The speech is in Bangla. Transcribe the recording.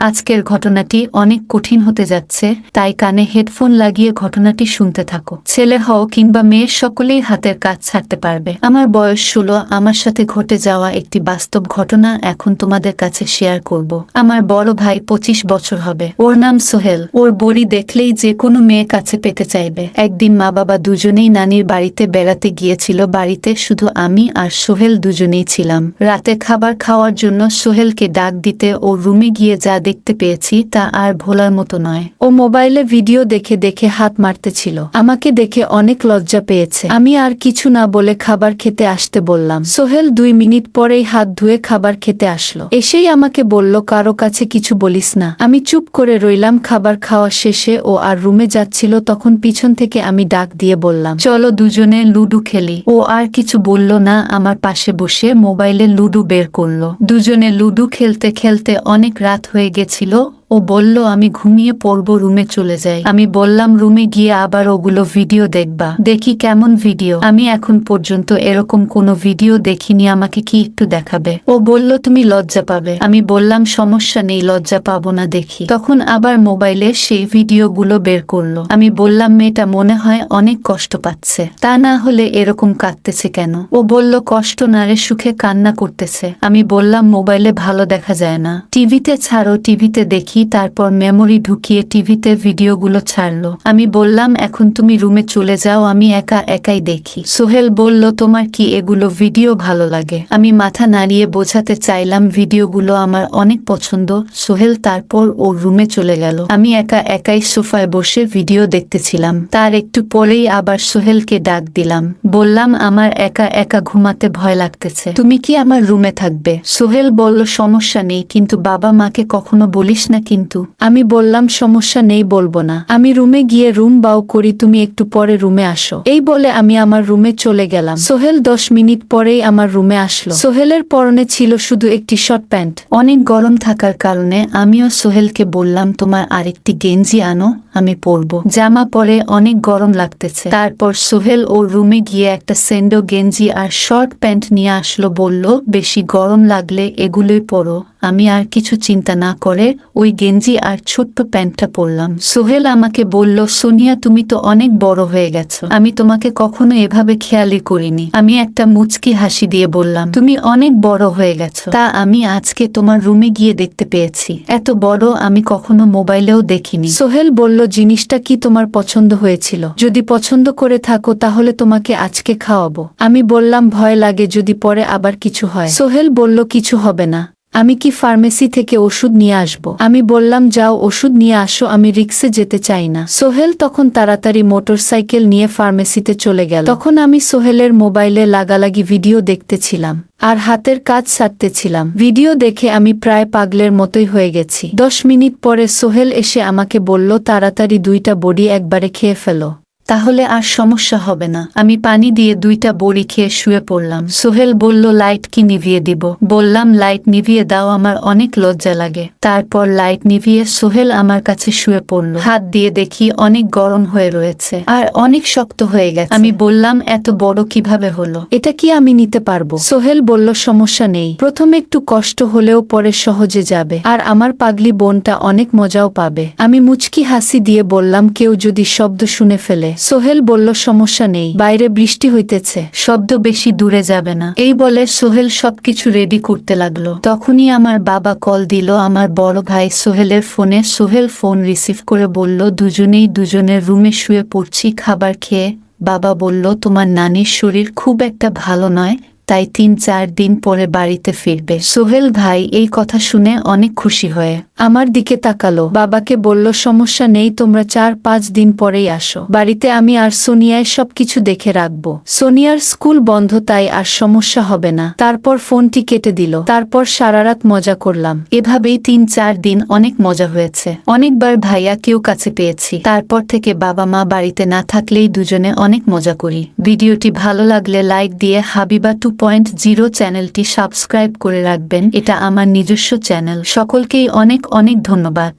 আজকের ঘটনাটি অনেক কঠিন হতে যাচ্ছে, তাই কানে হেডফোন লাগিয়ে ঘটনাটি শুনতে থাকো। ছেলে হও কিংবা মেয়ে, সকলেই হাতের কাজ ছাড়তে পারবে। আমার বয়স 16, আমার সাথে ঘটে যাওয়া একটি বাস্তব ঘটনা এখন তোমাদের কাছে শেয়ার করব। আমার বড় ভাই 25 বছর হবে, ওর নাম সোহেল। ওর বড়ি দেখলেই যে কোনো মেয়ে কাছে পেতে চাইবে। একদিন মা বাবা দুজনেই নানির বাড়িতে বেড়াতে গিয়েছিল। বাড়িতে শুধু আমি আর সোহেল দুজনেই ছিলাম। রাতে খাবার খাওয়ার জন্য সোহেলকে ডাক দিতে ও রুমে গিয়ে যা দেখতে পেয়েছি তা আর ভোলার মতো নয়। ও মোবাইলে ভিডিও দেখে দেখে হাত মারতেছিল। আমাকে দেখে অনেক লজ্জা পেয়েছে। আমি আর কিছু না বলে খাবার খেতে আসতে বললাম। সোহেল 2 মিনিট পরেই হাত ধুয়ে খাবার খেতে আসলো। এসেই আমাকে বলল, কারো কাছে কিছু বলিস না। আমি চুপ করে রইলাম। খাবার খাওয়া শেষে ও আর রুমে যাচ্ছিল, তখন পিছন থেকে আমি ডাক দিয়ে বললাম, চলো দুজনে লুডো খেলি। ও আর কিছু বলল না, আমার পাশে বসে মোবাইলে লুডো বের করলো। দুজনে লুডো খেলতে খেলতে অনেক রাত হয়ে গেছিল। ও বলল, আমি ঘুমিয়ে পড়ব, রুমে চলে যাই। আমি বললাম, রুমে গিয়ে আবার ওগুলো ভিডিও দেখবা। দেখি কেমন ভিডিও। আমি এখন পর্যন্ত এরকম কোনো ভিডিও দেখিনি, আমাকে কি একটু দেখাবে? ও বলল, তুমি লজ্জা পাবে। আমি বললাম, সমস্যা নেই, লজ্জা পাবো না, দেখি। তখন আবার মোবাইলে সেই ভিডিওগুলো বের করলো। আমি বললাম, মেয়েটা মনে হয় অনেক কষ্ট পাচ্ছে, তা না হলে এরকম কাঁদতেছে কেন? ও বলল, কষ্ট না রে, সুখে কান্না করতেছে। আমি বললাম, মোবাইলে ভালো দেখা যায় না, টিভিতে ছাড়ো, টিভিতে দেখি। তারপর মেমোরি ঢুকিয়ে টিভিতে ভিডিওগুলো ছাড়লো। আমি বললাম, এখন তুমি রুমে চলে যাও, আমি একা একাই দেখি। সোহেল বলল, তোমার কি এগুলো ভিডিও ভালো লাগে? আমি মাথা নাড়িয়ে বোঝাতে চাইলাম ভিডিওগুলো আমার অনেক পছন্দ। সোহেল তারপর ওর রুমে চলে গেল। আমি একা একাই সোফায় বসে ভিডিও দেখতেছিলাম। তার একটু পরেই আবার সোহেলকে ডাক দিলাম। বললাম, আমার একা একা ঘুমাতে ভয় লাগতেছে, তুমি কি আমার রুমে থাকবে? সোহেল বলল, সমস্যা নেই, কিন্তু বাবা মাকে কখনো বলিস না কিন্তু। আমি বললাম, সমস্যা নেই, বলবো না। আমি রুমে গিয়ে রুম বাউ করি, তুমি একটু পরে রুমে আসো। এই বলে আমি আমার রুমে চলে গেলাম। সোহেল 10 মিনিট পরেই আমার রুমে আসলো। সোহেলের পরনে ছিল শুধু একটি শর্ট প্যান্ট। অনেক গরম থাকার কারণে আমিও সোহেলকে বললাম, তোমার আরেকটি গেঞ্জি আনো, আমি পরবো। জামা পরে অনেক গরম লাগতেছে। তারপর সোহেল ওর রুমে গিয়ে একটা সেন্ডো গেঞ্জি আর শর্ট প্যান্ট নিয়ে আসলো। বলল, বেশি গরম লাগলে এগুলোই পরো। আমি আর কিছু চিন্তা না করে ওই গেঞ্জি আর ছোট্ট প্যান্টটা পরলাম। সোহেল আমাকে বলল, সোনিয়া, তুমি তো অনেক বড় হয়ে গেছো, আমি তোমাকে কখনো এভাবে খেয়ালই করিনি। আমি একটা মুচকি হাসি দিয়ে বললাম, তুমি অনেক বড় হয়ে গেছো, তা আমি আজকে তোমার রুমে গিয়ে দেখতে পেয়েছি। এত বড় আমি কখনো মোবাইলেও দেখিনি। সোহেল বলল, জিনিসটা কি তোমার পছন্দ হয়েছিল? যদি পছন্দ করে থাকো তাহলে তোমাকে আজকে খাওয়াবো। আমি বললাম, ভয় লাগে যদি পরে আবার কিছু হয়। সোহেল বলল, কিছু হবে না, আমি কি ফার্মেসি থেকে ওষুধ নিয়ে আসব? আমি বললাম, যাও ওষুধ নিয়ে আসো, আমি রিক্সে যেতে চাই না। সোহেল তখন তাড়াতাড়ি মোটরসাইকেল নিয়ে ফার্মেসিতে চলে গেল। তখন আমি সোহেলের মোবাইলে লাগালাগি ভিডিও দেখতেছিলাম আর হাতের কাজ সারতেছিলাম। ভিডিও দেখে আমি প্রায় পাগলের মতোই হয়ে গেছি। 10 মিনিট পরে সোহেল এসে আমাকে বলল, তাড়াতাড়ি 2টা বড়ি একবারে খেয়ে ফেলো, তাহলে আর সমস্যা হবে না। আমি পানি দিয়ে 2টা বড়ি খেয়ে শুয়ে পড়লাম। সোহেল বলল, লাইট কি নিভিয়ে দিব? বললাম, লাইট নিভিয়ে দাও, আমার অনেক লজ্জা লাগে। তারপর লাইট নিভিয়ে সোহেল আমার কাছে শুয়ে পড়ল। হাত দিয়ে দেখি অনেক গরম হয়ে রয়েছে আর অনেক শক্ত হয়ে গেছে। আমি বললাম, এত বড় কিভাবে হলো? এটা কি আমি নিতে পারবো? সোহেল বলল, সমস্যা নেই, প্রথমে একটু কষ্ট হলেও পরে সহজে যাবে, আর আমার পাগলি বোনটা অনেক মজাও পাবে। আমি মুচকি হাসি দিয়ে বললাম, কেউ যদি শব্দ শুনে ফেলে? সোহেল বলল, সমস্যা নেই, বাইরে বৃষ্টি হইতেছে, শব্দ বেশি দূরে যাবে না। এই বলে সোহেল সবকিছু রেডি করতে লাগলো। তখনই আমার বাবা কল দিল আমার বড় ভাই সোহেলের ফোনে। সোহেল ফোন রিসিভ করে বলল, দুজনেই দুজনের রুমে শুয়ে পড়ছি খাবার খেয়ে। বাবা বলল, তোমার নানির শরীর খুব একটা ভালো নয়, তাই 3-4 দিন পরে বাড়িতে ফিরবে। সোহেল ভাই এই কথা শুনে অনেক খুশি হয়ে আমার দিকে তাকালো। বাবাকে বলল, সমস্যা নেই, তোমরা 4-5 দিন পরেই আসো বাড়িতে, আমি আর সোনিয়ায় সবকিছু দেখে রাখবো। সোনিয়ার স্কুল বন্ধ, তাই আর সমস্যা হবে না। তারপর ফোনটি কেটে দিল। তারপর সারারাত মজা করলাম। এভাবেই 3-4 দিন অনেক মজা হয়েছে। অনেকবার ভাইয়া কেউ কাছে পেয়েছি। তারপর থেকে বাবা মা বাড়িতে না থাকলেই দুজনে অনেক মজা করি। ভিডিওটি ভালো লাগলে লাইক দিয়ে হাবিবা 2.0 চ্যানেলটি সাবস্ক্রাইব করে রাখবেন। এটা আমার নিজস্ব চ্যানেল। সকলকেই অনেক অনেক ধন্যবাদ।